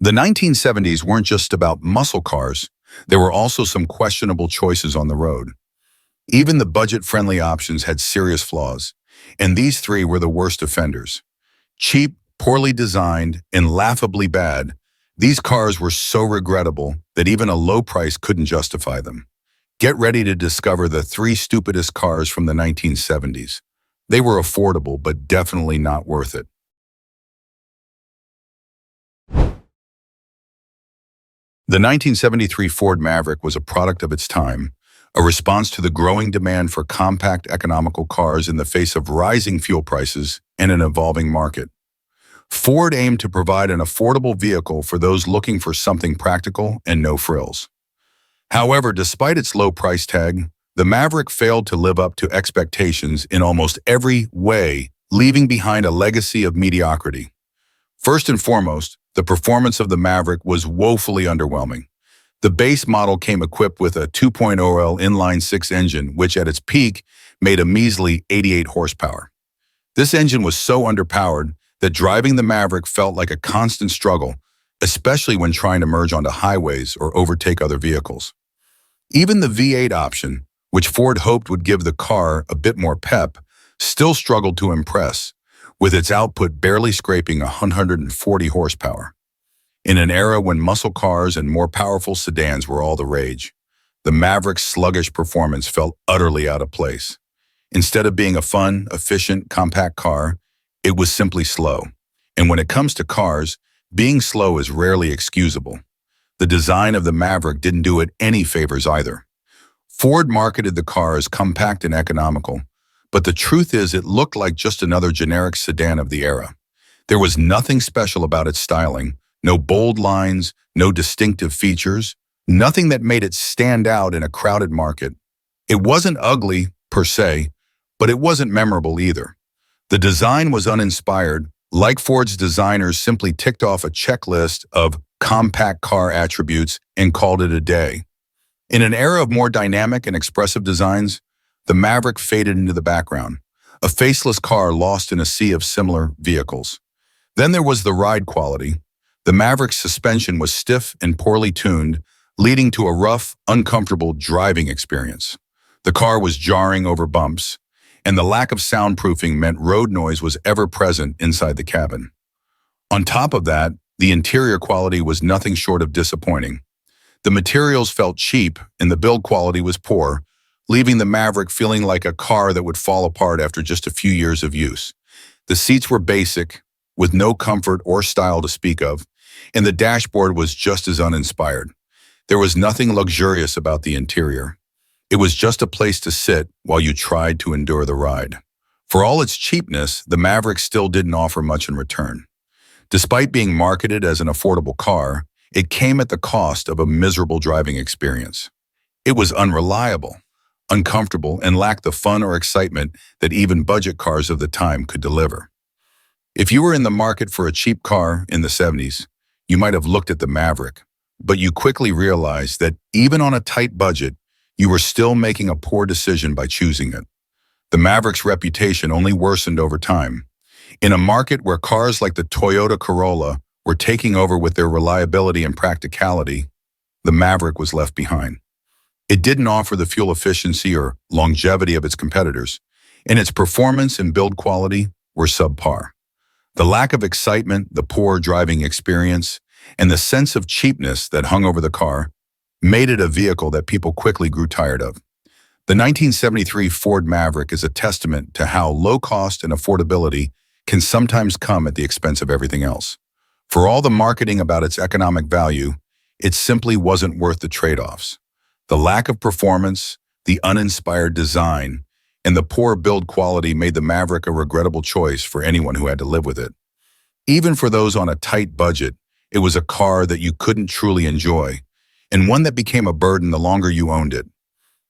The 1970s weren't just about muscle cars. There were also some questionable choices on the road. Even the budget-friendly options had serious flaws, and these three were the worst offenders. Cheap, poorly designed, and laughably bad, these cars were so regrettable that even a low price couldn't justify them. Get ready to discover the three stupidest cars from the 1970s. They were affordable, but definitely not worth it. The 1973 Ford Maverick was a product of its time, a response to the growing demand for compact, economical cars in the face of rising fuel prices and an evolving market. Ford aimed to provide an affordable vehicle for those looking for something practical and no frills. However, despite its low price tag, the Maverick failed to live up to expectations in almost every way, leaving behind a legacy of mediocrity. First and foremost, the performance of the Maverick was woefully underwhelming. The base model came equipped with a 2.0L inline-six engine, which at its peak made a measly 88 horsepower. This engine was so underpowered that driving the Maverick felt like a constant struggle, especially when trying to merge onto highways or overtake other vehicles. Even the V8 option, which Ford hoped would give the car a bit more pep, still struggled to impress, with its output barely scraping 140 horsepower. In an era when muscle cars and more powerful sedans were all the rage, the Maverick's sluggish performance felt utterly out of place. Instead of being a fun, efficient, compact car, it was simply slow. And when it comes to cars, being slow is rarely excusable. The design of the Maverick didn't do it any favors either. Ford marketed the car as compact and economical, but the truth is it looked like just another generic sedan of the era. There was nothing special about its styling, no bold lines, no distinctive features, nothing that made it stand out in a crowded market. It wasn't ugly, per se, but it wasn't memorable either. The design was uninspired, like Ford's designers simply ticked off a checklist of compact car attributes and called it a day. In an era of more dynamic and expressive designs, the Maverick faded into the background, a faceless car lost in a sea of similar vehicles. Then there was the ride quality. The Maverick's suspension was stiff and poorly tuned, leading to a rough, uncomfortable driving experience. The car was jarring over bumps, and the lack of soundproofing meant road noise was ever present inside the cabin. On top of that, the interior quality was nothing short of disappointing. The materials felt cheap and the build quality was poor, leaving the Maverick feeling like a car that would fall apart after just a few years of use. The seats were basic, with no comfort or style to speak of, and the dashboard was just as uninspired. There was nothing luxurious about the interior. It was just a place to sit while you tried to endure the ride. For all its cheapness, the Maverick still didn't offer much in return. Despite being marketed as an affordable car, it came at the cost of a miserable driving experience. It was unreliable, uncomfortable, and lacked the fun or excitement that even budget cars of the time could deliver. If you were in the market for a cheap car in the 70s, you might have looked at the Maverick, but you quickly realized that even on a tight budget, you were still making a poor decision by choosing it. The Maverick's reputation only worsened over time. In a market where cars like the Toyota Corolla were taking over with their reliability and practicality, the Maverick was left behind. It didn't offer the fuel efficiency or longevity of its competitors, and its performance and build quality were subpar. The lack of excitement, the poor driving experience, and the sense of cheapness that hung over the car made it a vehicle that people quickly grew tired of. The 1973 Ford Maverick is a testament to how low cost and affordability can sometimes come at the expense of everything else. For all the marketing about its economic value, it simply wasn't worth the trade-offs. The lack of performance, the uninspired design, and the poor build quality made the Maverick a regrettable choice for anyone who had to live with it. Even for those on a tight budget, it was a car that you couldn't truly enjoy, and one that became a burden the longer you owned it.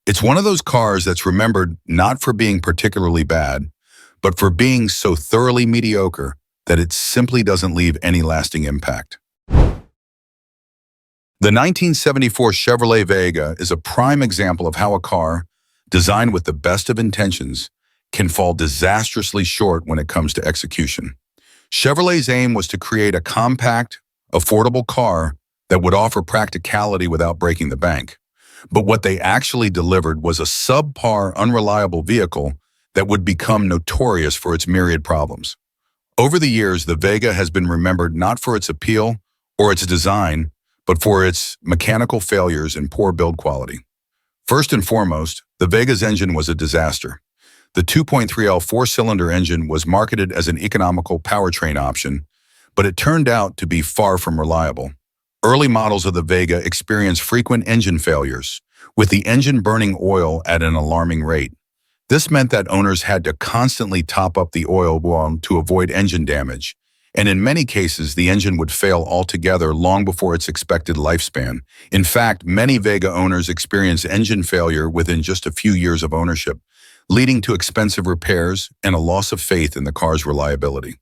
It's one of those cars that's remembered not for being particularly bad, but for being so thoroughly mediocre that it simply doesn't leave any lasting impact. The 1974 Chevrolet Vega is a prime example of how a car, designed with the best of intentions, can fall disastrously short when it comes to execution. Chevrolet's aim was to create a compact, affordable car that would offer practicality without breaking the bank. But what they actually delivered was a subpar, unreliable vehicle that would become notorious for its myriad problems. Over the years, the Vega has been remembered not for its appeal or its design, but for its mechanical failures and poor build quality. First and foremost, the Vega's engine was a disaster. The 2.3L four-cylinder engine was marketed as an economical powertrain option, but it turned out to be far from reliable. Early models of the Vega experienced frequent engine failures, with the engine burning oil at an alarming rate. This meant that owners had to constantly top up the oil well to avoid engine damage, and in many cases the engine would fail altogether long before its expected lifespan. In fact, many Vega owners experienced engine failure within just a few years of ownership, leading to expensive repairs and a loss of faith in the car's reliability.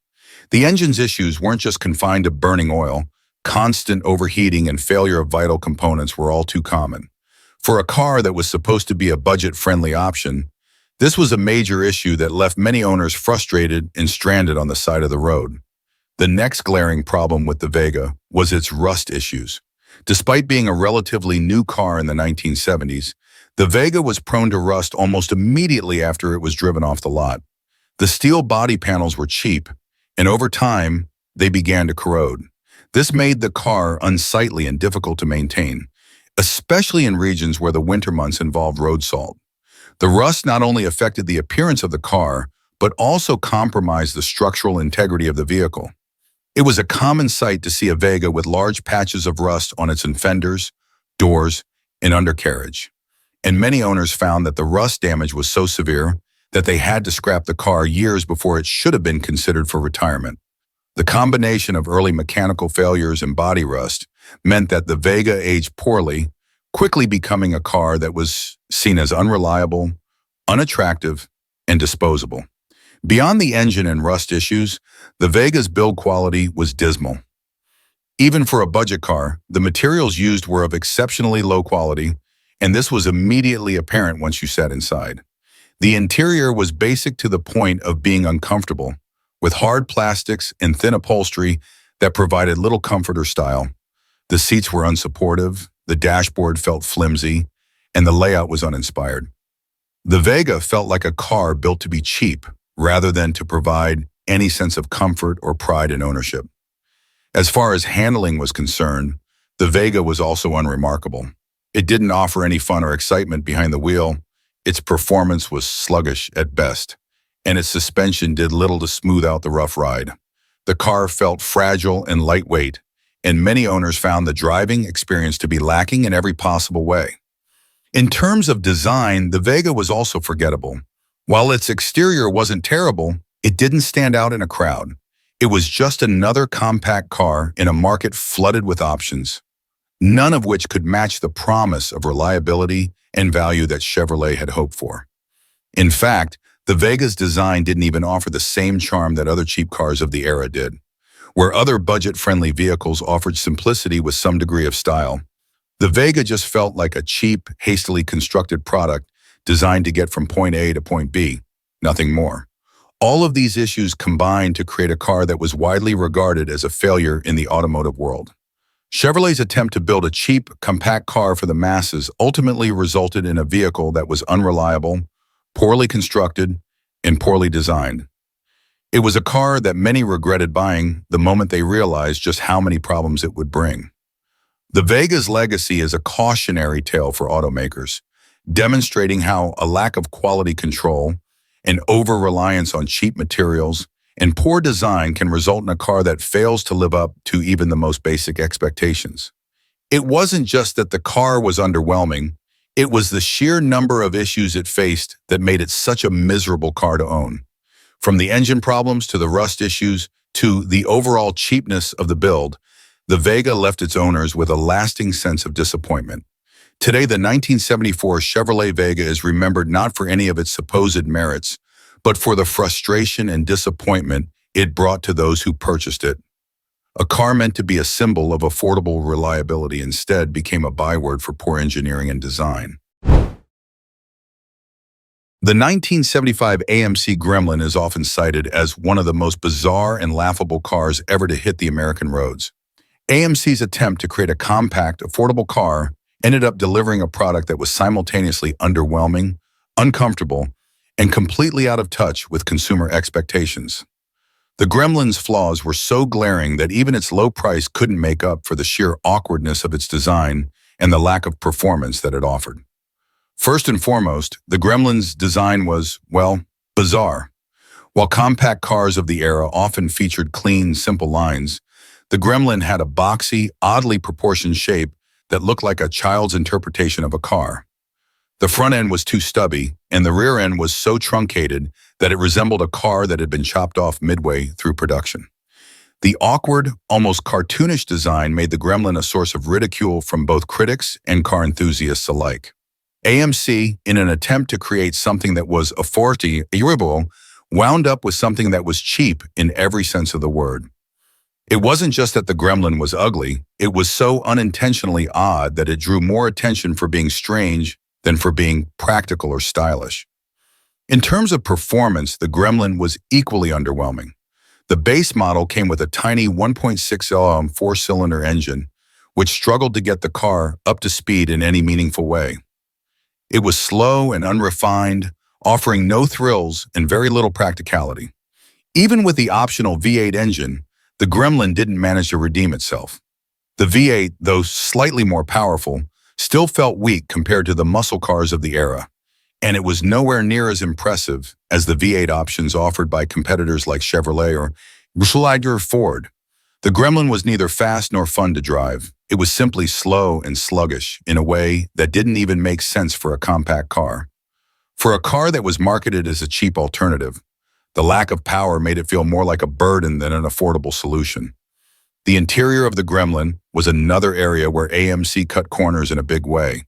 The engine's issues weren't just confined to burning oil. Constant overheating and failure of vital components were all too common. For a car that was supposed to be a budget-friendly option, this was a major issue that left many owners frustrated and stranded on the side of the road. The next glaring problem with the Vega was its rust issues. Despite being a relatively new car in the 1970s, the Vega was prone to rust almost immediately after it was driven off the lot. The steel body panels were cheap, and over time, they began to corrode. This made the car unsightly and difficult to maintain, especially in regions where the winter months involved road salt. The rust not only affected the appearance of the car, but also compromised the structural integrity of the vehicle. It was a common sight to see a Vega with large patches of rust on its fenders, doors, and undercarriage. And many owners found that the rust damage was so severe that they had to scrap the car years before it should have been considered for retirement. The combination of early mechanical failures and body rust meant that the Vega aged poorly, quickly becoming a car that was seen as unreliable, unattractive, and disposable. Beyond the engine and rust issues, the Vega's build quality was dismal. Even for a budget car, the materials used were of exceptionally low quality, and this was immediately apparent once you sat inside. The interior was basic to the point of being uncomfortable, with hard plastics and thin upholstery that provided little comfort or style. The seats were unsupportive, the dashboard felt flimsy, and the layout was uninspired. The Vega felt like a car built to be cheap, rather than to provide any sense of comfort or pride in ownership. As far as handling was concerned, the Vega was also unremarkable. It didn't offer any fun or excitement behind the wheel. Its performance was sluggish at best, and its suspension did little to smooth out the rough ride. The car felt fragile and lightweight, and many owners found the driving experience to be lacking in every possible way. In terms of design, the Vega was also forgettable. While its exterior wasn't terrible, it didn't stand out in a crowd. It was just another compact car in a market flooded with options, none of which could match the promise of reliability and value that Chevrolet had hoped for. In fact, the Vega's design didn't even offer the same charm that other cheap cars of the era did. Where other budget-friendly vehicles offered simplicity with some degree of style, the Vega just felt like a cheap, hastily constructed product designed to get from point A to point B, nothing more. All of these issues combined to create a car that was widely regarded as a failure in the automotive world. Chevrolet's attempt to build a cheap, compact car for the masses ultimately resulted in a vehicle that was unreliable, poorly constructed, and poorly designed. It was a car that many regretted buying the moment they realized just how many problems it would bring. The Vega's legacy is a cautionary tale for automakers, demonstrating how a lack of quality control, an over-reliance on cheap materials, and poor design can result in a car that fails to live up to even the most basic expectations. It wasn't just that the car was underwhelming, it was the sheer number of issues it faced that made it such a miserable car to own. From the engine problems to the rust issues to the overall cheapness of the build, the Vega left its owners with a lasting sense of disappointment. Today, the 1974 Chevrolet Vega is remembered not for any of its supposed merits, but for the frustration and disappointment it brought to those who purchased it. A car meant to be a symbol of affordable reliability instead became a byword for poor engineering and design. The 1975 AMC Gremlin is often cited as one of the most bizarre and laughable cars ever to hit the American roads. AMC's attempt to create a compact, affordable car ended up delivering a product that was simultaneously underwhelming, uncomfortable, and completely out of touch with consumer expectations. The Gremlin's flaws were so glaring that even its low price couldn't make up for the sheer awkwardness of its design and the lack of performance that it offered. First and foremost, the Gremlin's design was, well, bizarre. While compact cars of the era often featured clean, simple lines, the Gremlin had a boxy, oddly proportioned shape that looked like a child's interpretation of a car. The front end was too stubby, and the rear end was so truncated that it resembled a car that had been chopped off midway through production. The awkward, almost cartoonish design made the Gremlin a source of ridicule from both critics and car enthusiasts alike. AMC, in an attempt to create something that was affordable, wound up with something that was cheap in every sense of the word. It wasn't just that the Gremlin was ugly, it was so unintentionally odd that it drew more attention for being strange than for being practical or stylish. In terms of performance, the Gremlin was equally underwhelming. The base model came with a tiny 1.6L four-cylinder engine, which struggled to get the car up to speed in any meaningful way. It was slow and unrefined, offering no thrills and very little practicality. Even with the optional V8 engine, the Gremlin didn't manage to redeem itself. The V8, though slightly more powerful, still felt weak compared to the muscle cars of the era, and it was nowhere near as impressive as the V8 options offered by competitors like Chevrolet or Ford. The Gremlin was neither fast nor fun to drive. It was simply slow and sluggish in a way that didn't even make sense for a compact car. For a car that was marketed as a cheap alternative, the lack of power made it feel more like a burden than an affordable solution. The interior of the Gremlin was another area where AMC cut corners in a big way.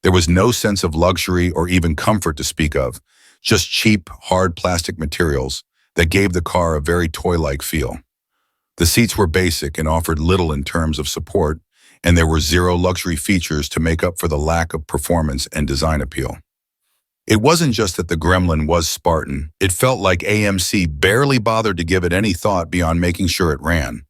There was no sense of luxury or even comfort to speak of, just cheap, hard plastic materials that gave the car a very toy-like feel. The seats were basic and offered little in terms of support, and there were zero luxury features to make up for the lack of performance and design appeal. It wasn't just that the Gremlin was Spartan, it felt like AMC barely bothered to give it any thought beyond making sure it ran.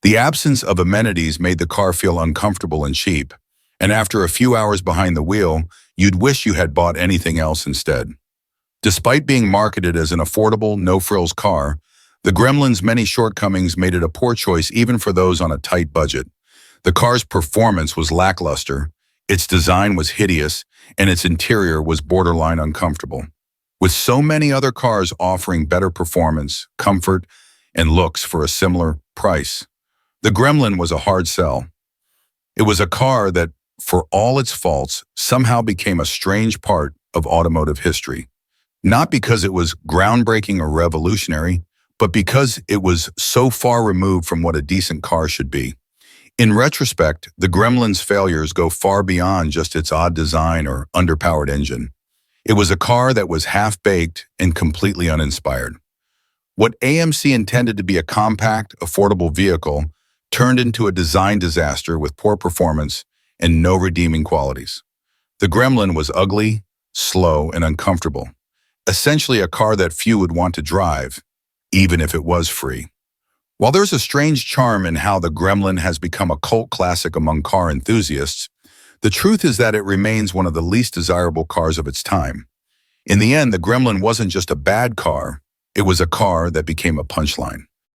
The absence of amenities made the car feel uncomfortable and cheap, and after a few hours behind the wheel, you'd wish you had bought anything else instead. Despite being marketed as an affordable, no-frills car, the Gremlin's many shortcomings made it a poor choice even for those on a tight budget. The car's performance was lackluster, its design was hideous, and its interior was borderline uncomfortable. With so many other cars offering better performance, comfort, and looks for a similar price, the Gremlin was a hard sell. It was a car that, for all its faults, somehow became a strange part of automotive history. Not because it was groundbreaking or revolutionary, but because it was so far removed from what a decent car should be. In retrospect, the Gremlin's failures go far beyond just its odd design or underpowered engine. It was a car that was half-baked and completely uninspired. What AMC intended to be a compact, affordable vehicle turned into a design disaster with poor performance and no redeeming qualities. The Gremlin was ugly, slow, and uncomfortable, essentially a car that few would want to drive, even if it was free. While there's a strange charm in how the Gremlin has become a cult classic among car enthusiasts, the truth is that it remains one of the least desirable cars of its time. In the end, the Gremlin wasn't just a bad car, it was a car that became a punchline.